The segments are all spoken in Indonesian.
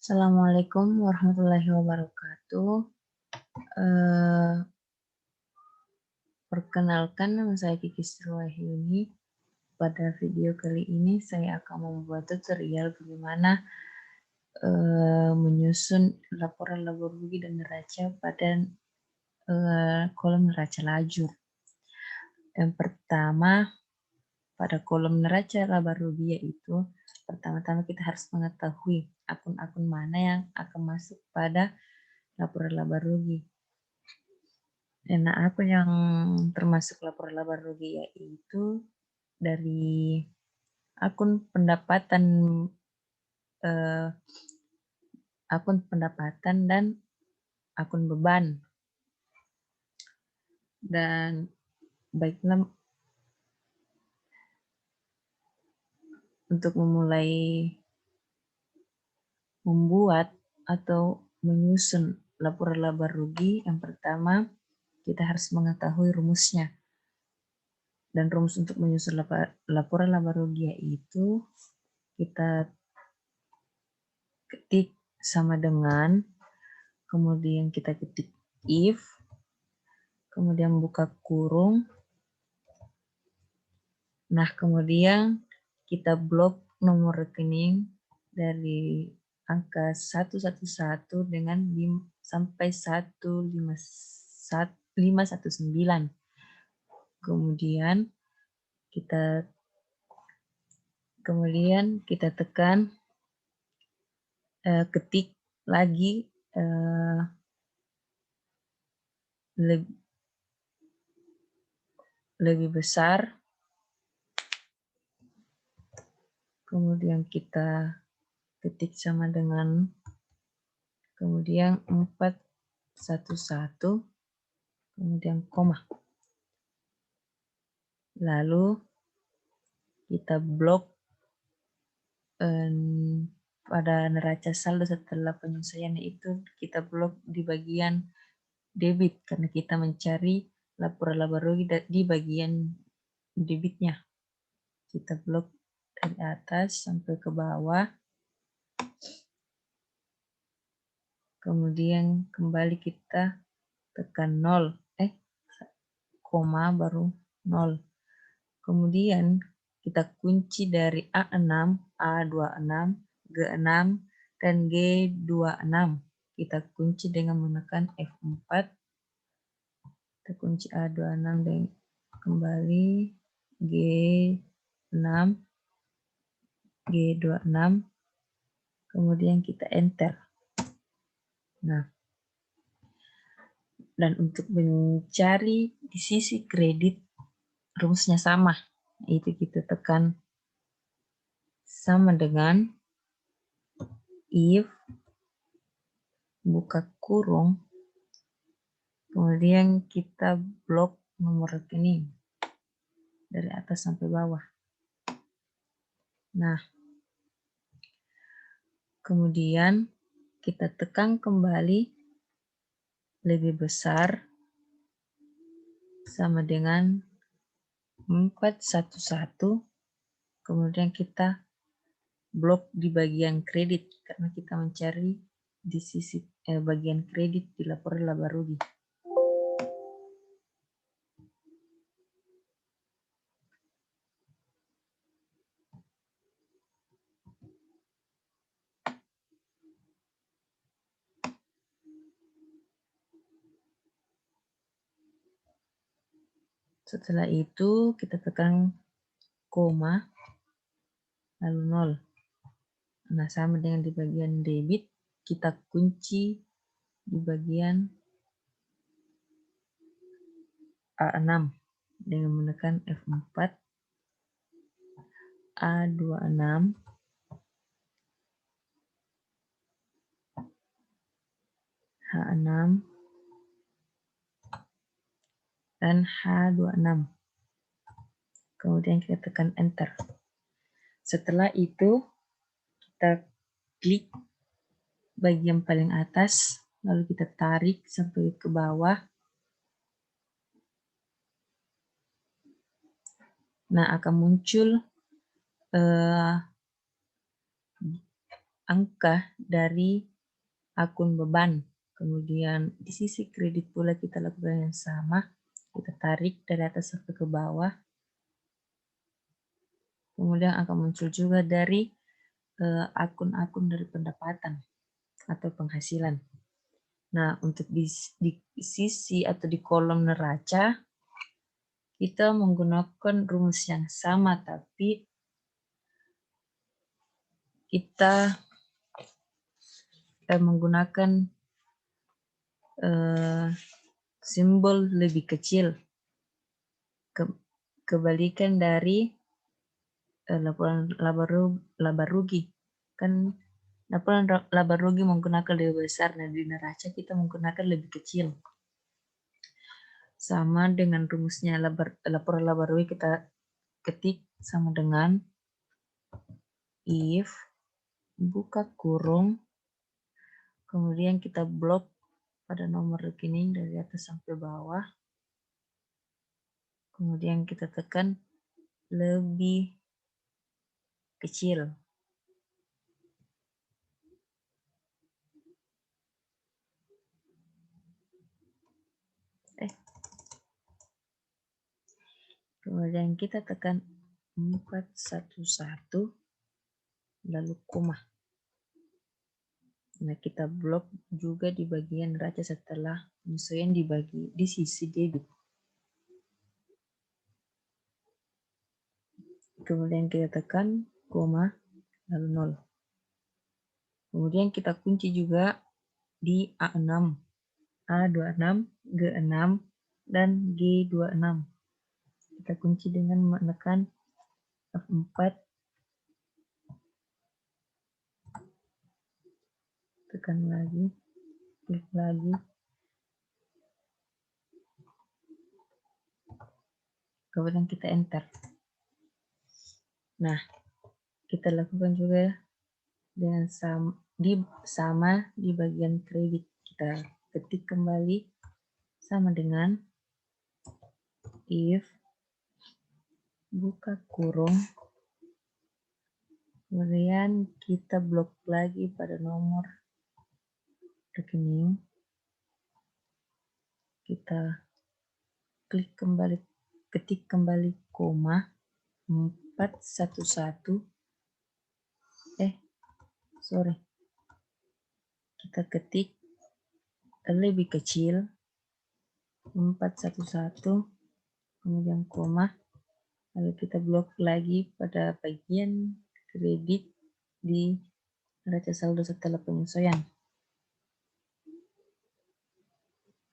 Assalamualaikum warahmatullahi wabarakatuh. Eh, Perkenalkan, nama saya Kiki Sriwahyuni. Pada video kali ini saya akan membuat tutorial bagaimana menyusun laporan laba rugi dan neraca pada kolom neraca lajur. Yang pertama, pada kolom neraca laba rugi yaitu pertama-tama kita harus mengetahui akun-akun mana yang akan masuk pada laporan laba rugi. Nah, apa yang termasuk laporan laba rugi yaitu dari akun pendapatan dan akun beban. Dan baiklah, untuk memulai membuat atau menyusun laporan laba rugi, yang pertama kita harus mengetahui rumusnya. Dan rumus untuk menyusun laporan laba rugi yaitu kita ketik sama dengan, kemudian kita ketik if, kemudian buka kurung. Nah, kemudian kita blok nomor rekening dari angka 111 dengan sampai 519. Kemudian kita tekan ketik lagi lebih besar, kemudian kita ketik sama dengan, kemudian 411, kemudian koma. Lalu kita blok pada neraca saldo setelah penyelesaian, itu kita blok di bagian debit karena kita mencari laporan laba rugi di bagian debitnya. Kita blok dari atas sampai ke bawah, kemudian kembali kita tekan koma baru 0. Kemudian kita kunci dari A6, A26, G6, dan G26. Kita kunci dengan menekan F4. Kita kunci A26 dan kembali G6, G26, kemudian kita enter. Nah, dan untuk mencari di sisi kredit, rumusnya sama, yaitu kita tekan sama dengan if, buka kurung, kemudian kita blok nomor rekening dari atas sampai bawah. Nah, kemudian kita tekan kembali lebih besar sama dengan 411, kemudian kita blok di bagian kredit karena kita mencari di sisi bagian kredit di laporan laba rugi. Setelah itu kita tekan koma lalu 0. Nah, sama dengan di bagian debit, kita kunci di bagian A6 dengan menekan F4, A26, H6, dan H26. Kemudian kita tekan enter. Setelah itu kita klik bagian paling atas, lalu kita tarik sampai ke bawah. Nah, akan muncul angka dari akun beban. Kemudian di sisi kredit pula kita lakukan yang sama. Kita tarik dari atas sampai ke bawah. Kemudian akan muncul juga dari akun-akun dari pendapatan atau penghasilan. Nah, untuk di sisi atau di kolom neraca, kita menggunakan rumus yang sama, tapi kita menggunakan simbol lebih kecil. Kebalikan dari laporan laba rugi. Kan laporan laba rugi menggunakan lebih besar, nah di neraca kita menggunakan lebih kecil. Sama dengan rumusnya laporan laba rugi kita ketik sama dengan if buka kurung, kemudian kita blok pada nomor rekening dari atas sampai bawah, kemudian kita tekan lebih kecil. Kemudian kita tekan 411 lalu koma. Nah, kita blok juga di bagian neraca setelah penyesuaian di sisi debit. Kemudian kita tekan koma lalu 0. Kemudian kita kunci juga di A6, A26, G6, dan G26. Kita kunci dengan menekan F4, tekan lagi, klik lagi, kemudian kita enter. Nah, kita lakukan juga dengan sama di bagian kredit. Kita ketik kembali sama dengan if buka kurung, kemudian kita blok lagi pada nomor rekening, kita klik kembali, ketik kembali koma 411, kita ketik lebih kecil 411, kemudian koma, lalu kita blok lagi pada bagian kredit di neraca saldo setelah penyesuaian.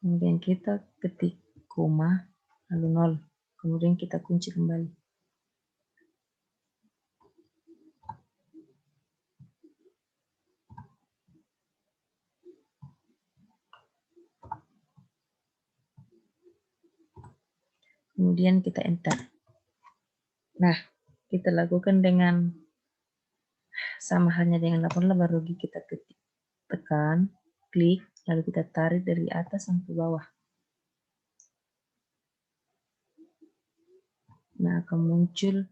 Kemudian kita ketik koma lalu 0, kemudian kita kunci kembali. Kemudian kita enter. Nah, kita lakukan dengan sama halnya dengan laporan laba rugi, kita ketik, tekan, klik, lalu kita tarik dari atas sampai bawah. Nah, akan muncul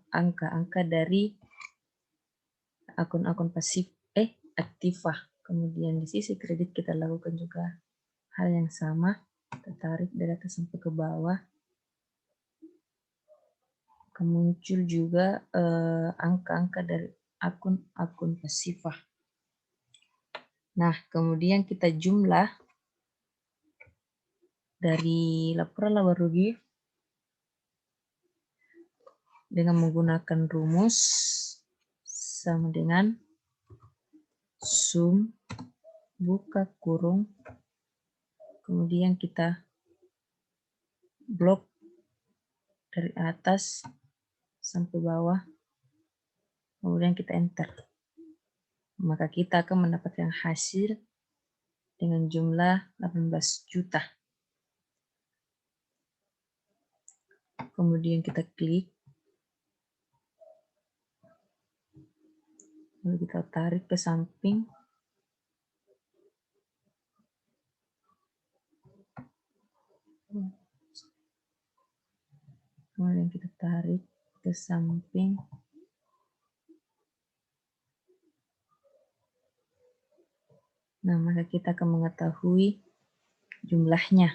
angka-angka dari akun-akun pasif aktiva. Kemudian di sisi kredit kita lakukan juga hal yang sama, kita tarik dari atas sampai ke bawah. Muncul juga angka-angka dari akun-akun pasifah. Nah, kemudian kita jumlah dari laporan laba rugi dengan menggunakan rumus sama dengan sum buka kurung, kemudian kita blok dari atas sampai bawah, kemudian kita enter. Maka kita akan mendapatkan hasil dengan jumlah 18 juta. Kemudian kita klik, lalu kita tarik ke samping. Kemudian kita tarik ke samping. Nah, maka kita akan mengetahui jumlahnya.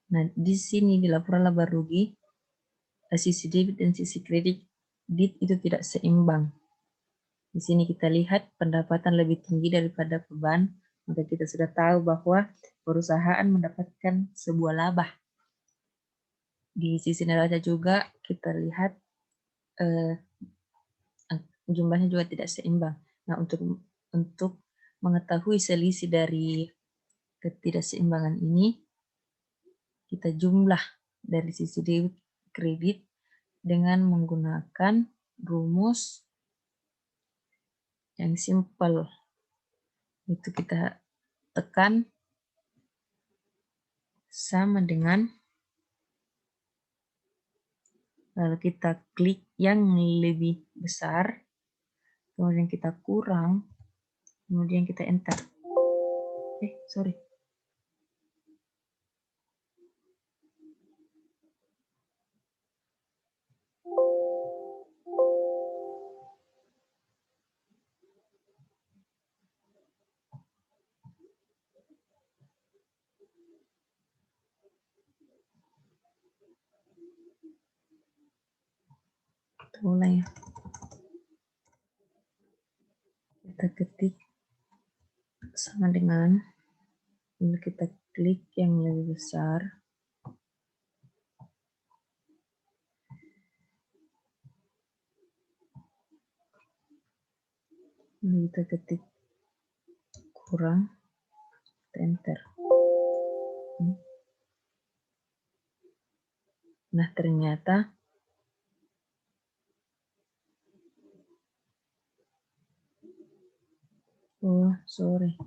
Nah, di sini di laporan laba rugi, sisi debit dan sisi kredit itu tidak seimbang. Di sini kita lihat pendapatan lebih tinggi daripada beban, maka kita sudah tahu bahwa perusahaan mendapatkan sebuah laba. Di sisi neraca juga kita lihat jumlahnya juga tidak seimbang. Nah, untuk mengetahui selisih dari ketidakseimbangan ini, kita jumlah dari sisi debit kredit dengan menggunakan rumus yang simpel. Itu kita tekan sama dengan, lalu kita klik yang lebih besar, kemudian kita kurang, kemudian kita enter. Sorry. Mulai kita ketik sama dengan, lalu kita klik yang lebih besar, lalu kita ketik kurang, kita enter. Nah, ternyata sorry.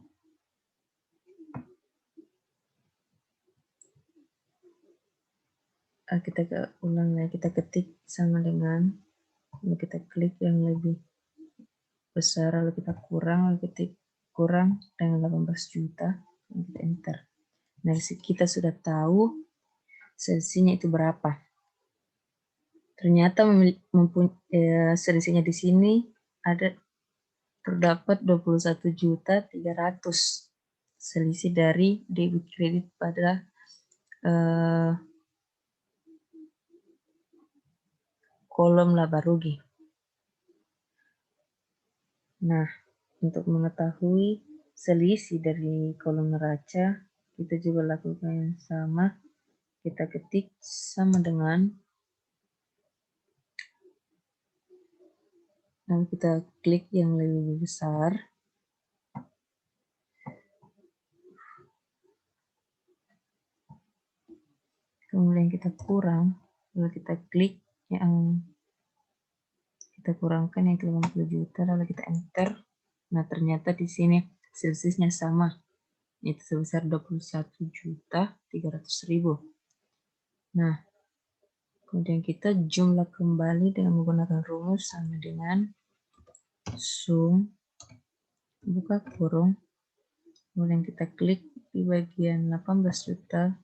Kita ulang lagi, kita ketik sama dengan, lalu kita klik yang lebih besar, lalu kita kurang, lalu ketik kurang dengan 18 juta, lalu kita enter. Nah, kita sudah tahu selisihnya itu berapa. Ternyata selisihnya di sini terdapat 21.300.000 selisih dari debit kredit pada kolom laba rugi. Nah, untuk mengetahui selisih dari kolom neraca, kita juga lakukan yang sama. Kita ketik sama dengan, dan kita klik yang lebih besar. Kemudian kita kurang, lalu kita klik yang kita kurangkan yang 80 juta, lalu kita enter. Nah, ternyata di sini selisihnya sama, itu sebesar 21.300.000. Nah, kemudian kita jumlah kembali dengan menggunakan rumus sama dengan sum buka kurung, kemudian kita klik di bagian 18 juta,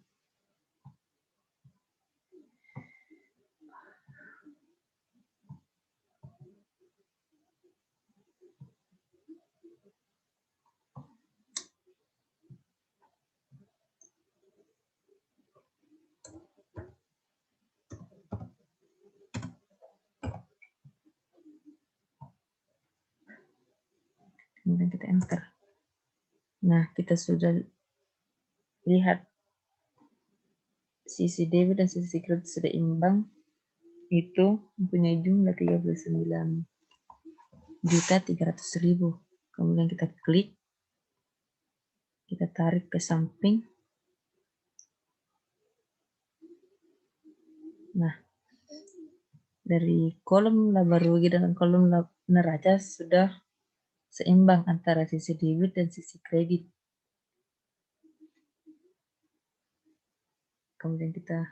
kemudian kita enter. Nah, kita sudah lihat sisi debit dan sisi kredit sudah imbang, itu mempunyai jumlah 39.300.000. Kemudian kita klik, kita tarik ke samping. Nah, dari kolom laba rugi dan kolom neraca sudah seimbang antara sisi debit dan sisi kredit. Kemudian kita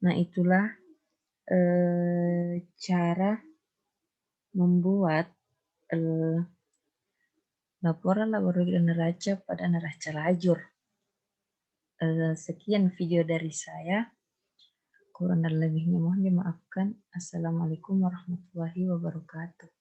Nah, itulah cara membuat laporan labor rugi dan neraca pada neraca lajur. Sekian video dari saya. Kurang dan lebihnya mohon dimaafkan. Assalamualaikum warahmatullahi wabarakatuh.